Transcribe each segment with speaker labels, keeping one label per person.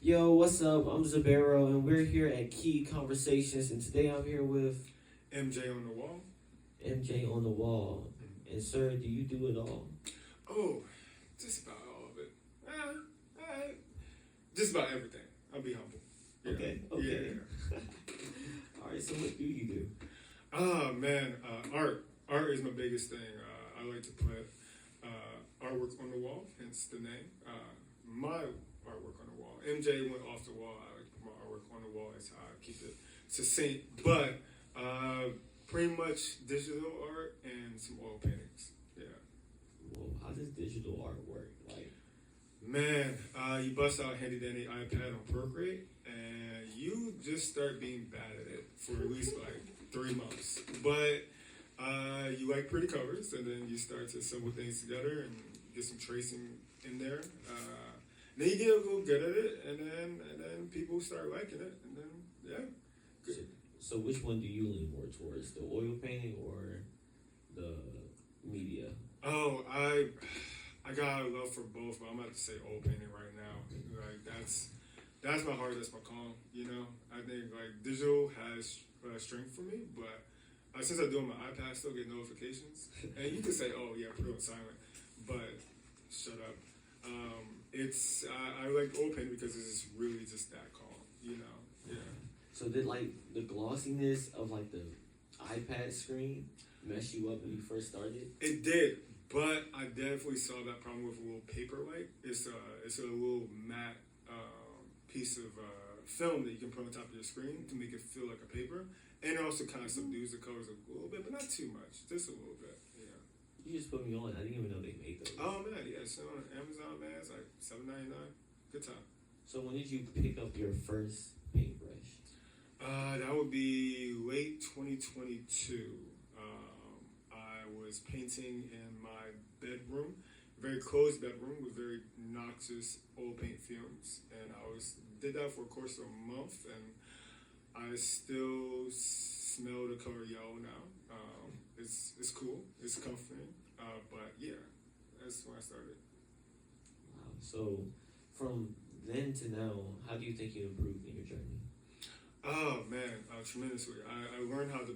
Speaker 1: Yo, what's up? I'm Zabero, and we're here at Key Conversations, and today I'm here with
Speaker 2: MJ on the wall.
Speaker 1: MJ on the wall. And sir, do you do it all?
Speaker 2: Oh, just about all of it. Just about everything. I'll be humble. Yeah.
Speaker 1: Okay.
Speaker 2: Yeah.
Speaker 1: All right. So what do you do?
Speaker 2: Oh man, art. Art is my biggest thing. I like to put artwork on the wall, hence the name. My artwork on the wall. MJ went off the wall. I like to put my artwork on the wall. That's how I keep it succinct. But pretty much digital art and some oil paintings. Yeah.
Speaker 1: Well, how does digital art work? Like,
Speaker 2: Man, you bust out handy dandy iPad on Procreate, and you just start being bad at it for at least like 3 months. But you like pretty covers, and then you start to assemble things together and get some tracing in there. Then you get a little good at it, and then people start liking it, and then yeah. Good.
Speaker 1: so which one do you lean more towards, the oil painting or the media?
Speaker 2: Oh, I got a love for both, but I'm about to say oil painting right now. Like that's my heart, that's my calm. You know, I think like digital has strength for me, but since I do it on my iPad, I still get notifications. And you can say, "Oh yeah, put it on silent," but shut up. I like oil painting because it's really just that calm. You know, yeah.
Speaker 1: So did like the glossiness of like the iPad screen mess you up when you first started?
Speaker 2: It did, but I definitely saw that problem with a little paper-like. It's a little matte piece of film that you can put on top of your screen to make it feel like a paper, and it also kind of subdues the colors a little bit, but not too much, just a little bit. Yeah.
Speaker 1: You just put me on. I didn't even know they made those.
Speaker 2: Oh man, yeah, it's on Amazon, man. It's like $7.99. Good time.
Speaker 1: So when did you pick up your first paintbrush?
Speaker 2: That would be late 2022. I was painting in my bedroom, very closed bedroom with very noxious oil paint fumes, and did that for a course of a month, and I still smell the color yellow now. It's cool, it's comforting, but yeah, that's when I started.
Speaker 1: Wow. So from then to now, how do you think you improved in your journey?
Speaker 2: Oh man, tremendously. I learned how to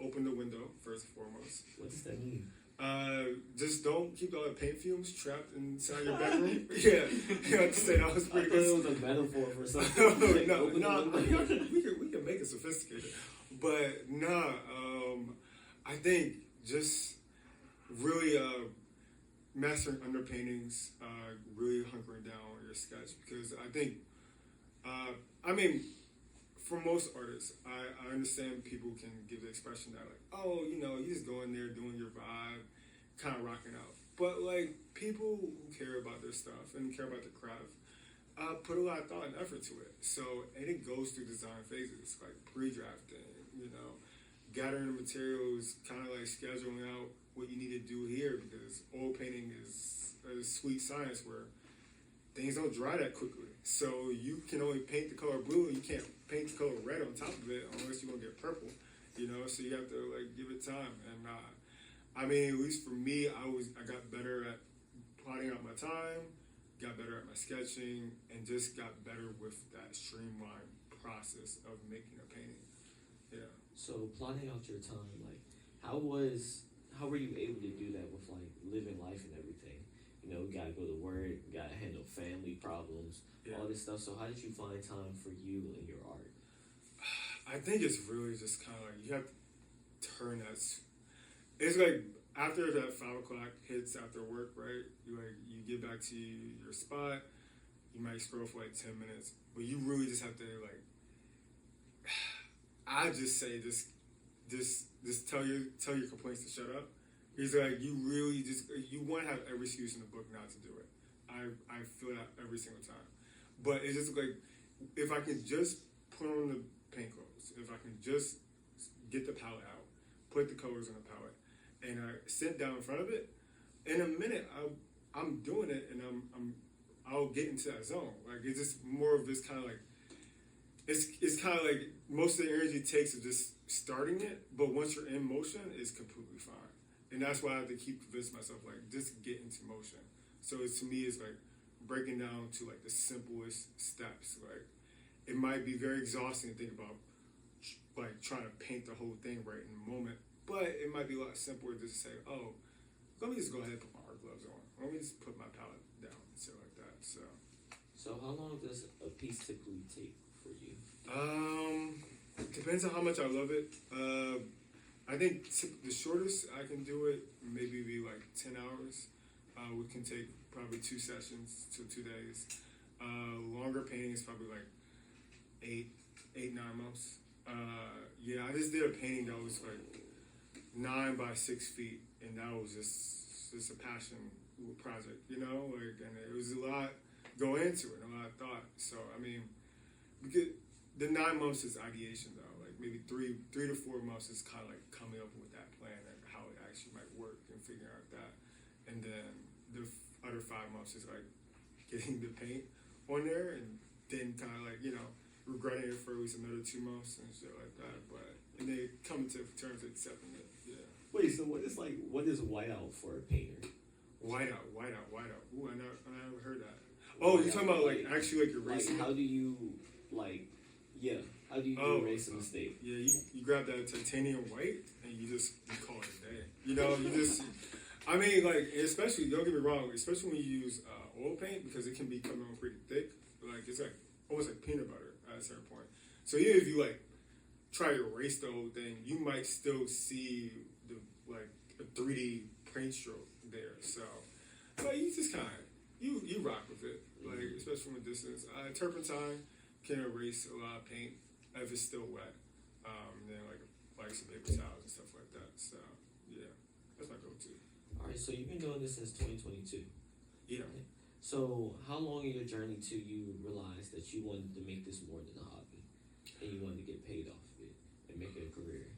Speaker 2: open the window first and foremost.
Speaker 1: What does that mean?
Speaker 2: Just don't keep all the paint fumes trapped inside your bedroom. Yeah, you have to say that was pretty
Speaker 1: I thought it
Speaker 2: good.
Speaker 1: was a metaphor for something. Like,
Speaker 2: No,
Speaker 1: open the
Speaker 2: no,
Speaker 1: window.
Speaker 2: we can make it sophisticated, but nah. I think just really mastering underpaintings, really hunkering down on your sketch, because I think, I mean, for most artists, I understand people can give the expression that like, oh, you know, you just go in there doing your vibe, kind of rocking out. But like people who care about their stuff and care about the craft, put a lot of thought and effort to it. So and it goes through design phases like pre-drafting, you know, gathering the materials, kind of like scheduling out what you need to do here, because oil painting is a sweet science where things don't dry that quickly. So you can only paint the color blue, and you can't paint the color red on top of it unless you're gonna get purple, you know. So you have to like give it time. And I mean, at least for me, I got better at plotting out my time, got better at my sketching, and just got better with that streamlined process of making a painting. Yeah.
Speaker 1: So plotting out your time, like how were you able to do that with like living life and everything? You know, you gotta go to work, you gotta handle family problems, all this stuff. So how did you find time for you and your art?
Speaker 2: I think it's really just kind of like you have to turn that. It's like after that 5 o'clock hits after work, right? You get back to your spot. You might scroll for like 10 minutes, but you really just have to like. I just say just tell your complaints to shut up. It's like you really you want to have every excuse in the book not to do it. I feel that every single time, but it's just like if I can just put on the paint clothes, if I can just get the palette out, put the colors on the palette, and I sit down in front of it, in a minute I'm doing it, and I'll get into that zone. Like it's just more of this kind of like it's kind of like most of the energy it takes is just starting it, but once you're in motion, it's completely fine. And that's why I have to keep convincing myself, like, just get into motion. So to me, it's like breaking down to like the simplest steps. Like it might be very exhausting to think about like trying to paint the whole thing right in the moment, but it might be a lot simpler just to say, oh, let me just go ahead and put my art gloves on. Let me just put my palette down and stuff like that.
Speaker 1: So how long does a piece typically take for you?
Speaker 2: Depends on how much I love it. I think the shortest I can do it maybe be like 10 hours. We can take probably 2 sessions to 2 days. Longer painting is probably like 9 months. I just did a painting that was like 9 by 6 feet, and that was just a passion project, you know, like, and it was a lot go into it, a lot of thought. So I mean, the 9 months is ideation though, like maybe 3 to 4 months is kind of like coming up with that plan and how it actually might work and figuring out that, and then the other 5 months is like getting the paint on there, and then kind of like, you know, regretting it for at least another 2 months and shit like that. But and then coming to terms with accepting it. Yeah.
Speaker 1: Wait, so what is whiteout for a painter?
Speaker 2: Whiteout. Ooh, I never heard that. Oh, you're talking about like actually like erasing.
Speaker 1: Like how do you erase a mistake?
Speaker 2: Yeah, you grab that titanium white and you call it a day. You know, I mean, like, especially, don't get me wrong, especially when you use oil paint, because it can be coming on pretty thick. Like, it's like almost like peanut butter at a certain point. So even if you like try to erase the whole thing, you might still see a 3D paint stroke there. So, but you just kind of you rock with it, like especially from a distance. Turpentine can erase a lot of paint if it's still wet. Then like some paper towels and stuff like that. So yeah, that's my go-to.
Speaker 1: All right, so you've been doing this since 2022.
Speaker 2: Yeah.
Speaker 1: Right? So how long in your journey till you realized that you wanted to make this more than a hobby, and you wanted to get paid off of it and make it a career?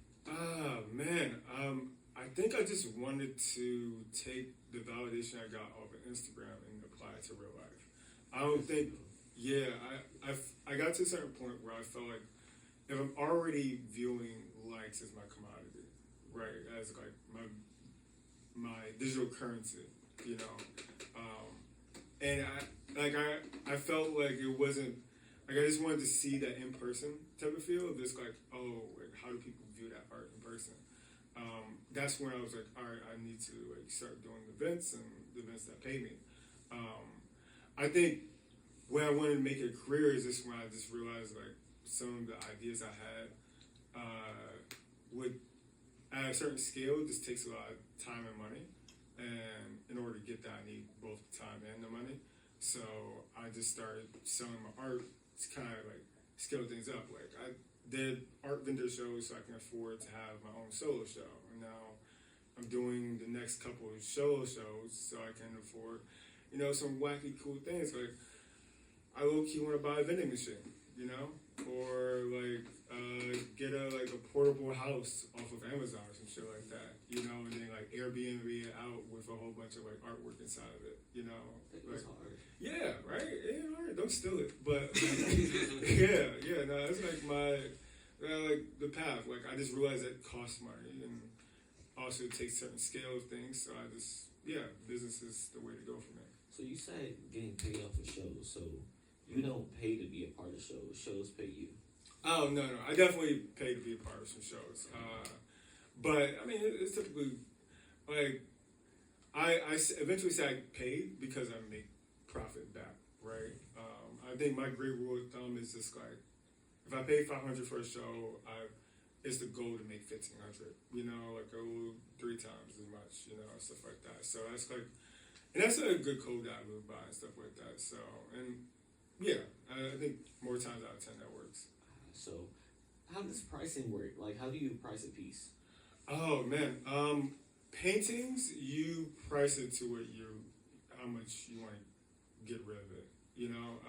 Speaker 2: Man, I think I just wanted to take the validation I got off of Instagram and apply it to real life. I don't think, I got to a certain point where I felt like if I'm already viewing likes as my commodity, right, as like my digital currency, you know, and I felt like it wasn't, like I just wanted to see that in person type of feel, just like, oh, like how do people view that art in person? That's when I was like, all right, I need to like start doing events and the events that pay me. I think when I wanted to make it a career is just when I just realized like some of the ideas I had would, at a certain scale, it just takes a lot of time and money. And in order to get that, I need both the time and the money. So I just started selling my art to kind of like scale things up. Like I did art vendor shows so I can afford to have my own solo show. And now I'm doing the next couple of solo shows so I can afford, you know, some wacky cool things. Like I low-key want to buy a vending machine, you know, or like get a portable house off of Amazon or some shit like that, you know, and then like Airbnb it out with a whole bunch of like artwork inside of it, you know.
Speaker 1: It's hard.
Speaker 2: Yeah, right. Yeah, all right. Don't steal it, but yeah. No, that's like like the path. Like I just realized that it costs money, and also it takes certain scale of things. So I just business is the way to go from there.
Speaker 1: So you said getting paid off of shows, so you don't pay to be a part of shows pay you.
Speaker 2: Oh no, I definitely pay to be a part of some shows. But I mean, it's typically like I eventually say I paid because I make profit back, right? I think my great rule of thumb is just like if I pay $500 for a show, it's the goal to make $1,500. You know, like go 3 times as much, you know, stuff like that. So that's like, and that's a good code that I live by and stuff like that. So and yeah, I think more times out of 10 that works.
Speaker 1: So how does pricing work? Like how do you price a piece?
Speaker 2: Oh man, paintings you price it to how much you want to get rid of it. You know,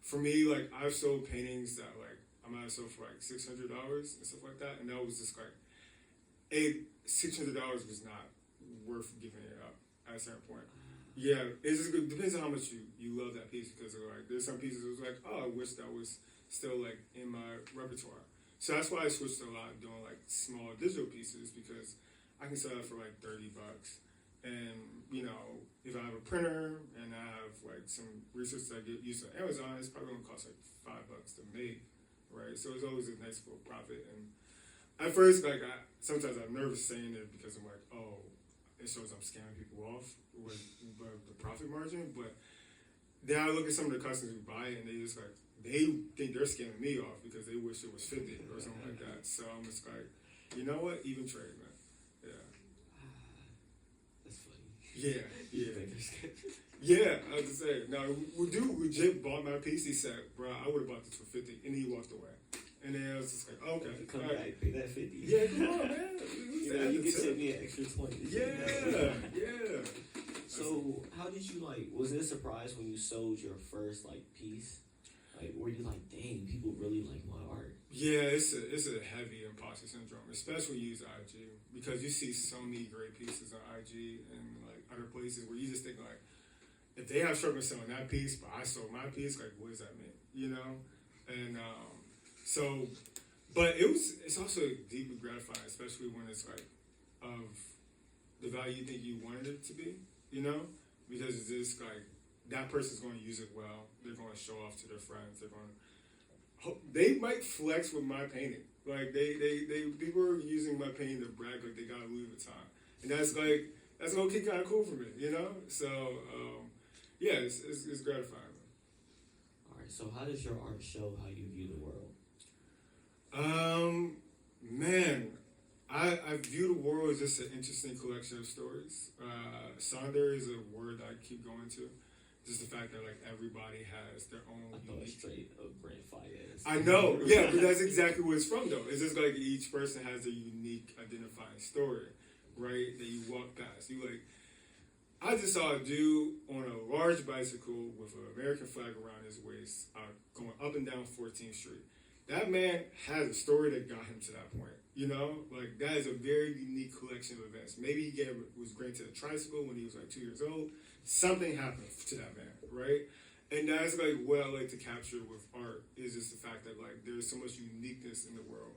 Speaker 2: for me, like I've sold paintings that like I might have sold for like $600 and stuff like that, and that was just like $600 was not worth giving it up at a certain point. Yeah, it depends on how much you love that piece, because like there's some pieces that was like, oh, I wish that was still like in my repertoire. So that's why I switched a lot doing like small digital pieces, because I can sell that for like $30, And, you know, if I have a printer and I have like some research that I get used to Amazon, it's probably gonna cost like $5 to make, right? So it's always a nice little profit. And at first, like sometimes I'm nervous saying it because I'm like, oh, it shows I'm scamming people off with the profit margin. But then I look at some of the customers who buy it and they just like they think they're scamming me off because they wish it was 50 or something like that. So I'm just like, you know what? Even trade, man. Yeah.
Speaker 1: That's funny.
Speaker 2: Yeah. Yeah, I was to say, no, dude legit bought my piece. He said, bro, I would have bought this for 50, and he walked away. And then I was just like, okay,
Speaker 1: come back, pay that 50.
Speaker 2: Yeah, come on, man.
Speaker 1: You can send me an extra 20.
Speaker 2: Yeah.
Speaker 1: So, how did you was it a surprise when you sold your first piece? Were you like, dang, people really like my art?
Speaker 2: Yeah, it's a heavy imposter syndrome, especially when you use IG, because you see so many great pieces on IG and other places where you just think if they have struggle selling that piece, but I sold my piece, what does that mean? You know? And but it's also deeply gratifying, especially when it's of the value you think you wanted it to be, you know? Because it's just that person's going to use it well. They're going to show off to their friends. They might flex with my painting. People are using my painting to brag they got a Louis Vuitton. And that's okay, kind of cool for me, you know? So, yeah, it's gratifying.
Speaker 1: All right, so how does your art show how you view the world?
Speaker 2: Man, I view the world as just an interesting collection of stories. Sonder is a word I keep going to. Just the fact that everybody has their own.
Speaker 1: I thought straight of Brent Fayez.
Speaker 2: I know, yeah, but that's exactly what it's from, though. It's just each person has a unique identifying story, right? That you walk past. I just saw a dude on a large bicycle with an American flag around his waist, going up and down 14th Street. That man has a story that got him to that point. You know, that is a very unique collection of events. Maybe he was granted a tricycle when he was 2 years old. Something happened to that man, right? And that's what I like to capture with art is just the fact that there's so much uniqueness in the world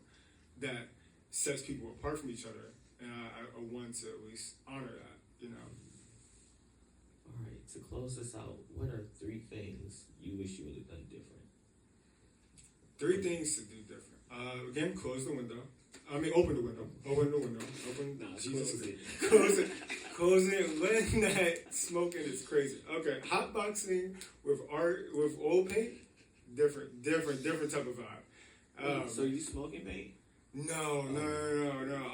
Speaker 2: that sets people apart from each other, and I want to at least honor that, you know.
Speaker 1: All right, to close this out, what are 3 things you wish you would have done different?
Speaker 2: 3 things to do different. Again, close the window. Open the window. Open the window.
Speaker 1: Close it.
Speaker 2: Close it. Letting that smoking is crazy. Okay, hotboxing with art with oil paint, different type of vibe.
Speaker 1: So you smoking paint?
Speaker 2: No.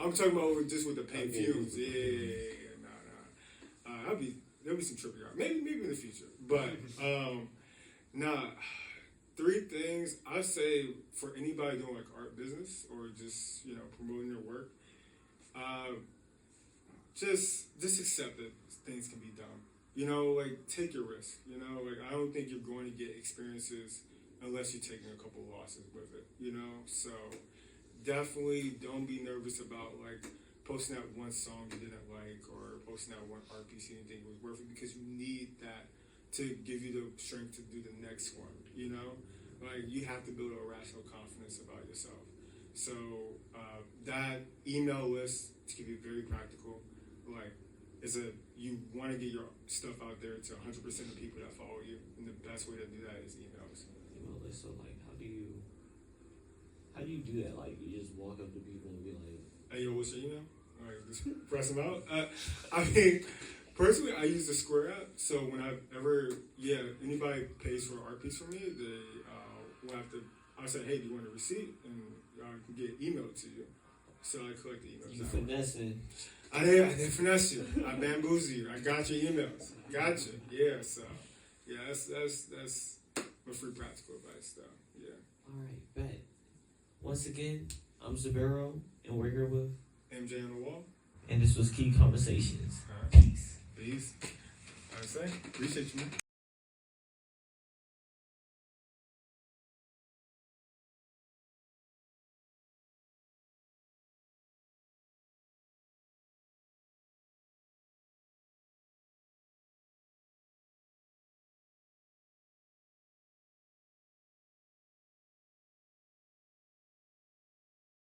Speaker 2: I'm talking about just with the paint fumes. Yeah. No. There'll be some trippy art. Maybe in the future. But nah. 3 things I say for anybody doing art business or just promoting their work. Just accept that things can be done. Take your risk. I don't think you're going to get experiences unless you're taking a couple of losses with it. So definitely don't be nervous about posting that one song you didn't like or posting that one art piece you didn't think was worth it, because you need that to give you the strength to do the next one, you have to build a rational confidence about yourself. So that email list, to keep it very practical, you want to get your stuff out there to 100% of people that follow you, and the best way to do that is emails.
Speaker 1: Email list. So how do you do that? You just walk up to people and be like,
Speaker 2: "Hey, yo, what's your email?" All right, just press them out. Personally, I use the Square app, so anybody pays for an art piece from me, they will have to. I say, hey, do you want a receipt? And I can get emailed to you. So I collect the emails.
Speaker 1: You finessing.
Speaker 2: I did finesse you. I bamboozle you. I got your emails. Gotcha. Yeah. So yeah, that's my free practical advice, though. Yeah.
Speaker 1: All right, bet. Once again, I'm Zabero, and we're here with
Speaker 2: MJ on the wall.
Speaker 1: And this was Key Conversations.
Speaker 2: Right.
Speaker 1: Peace.
Speaker 2: I say, appreciate you, man.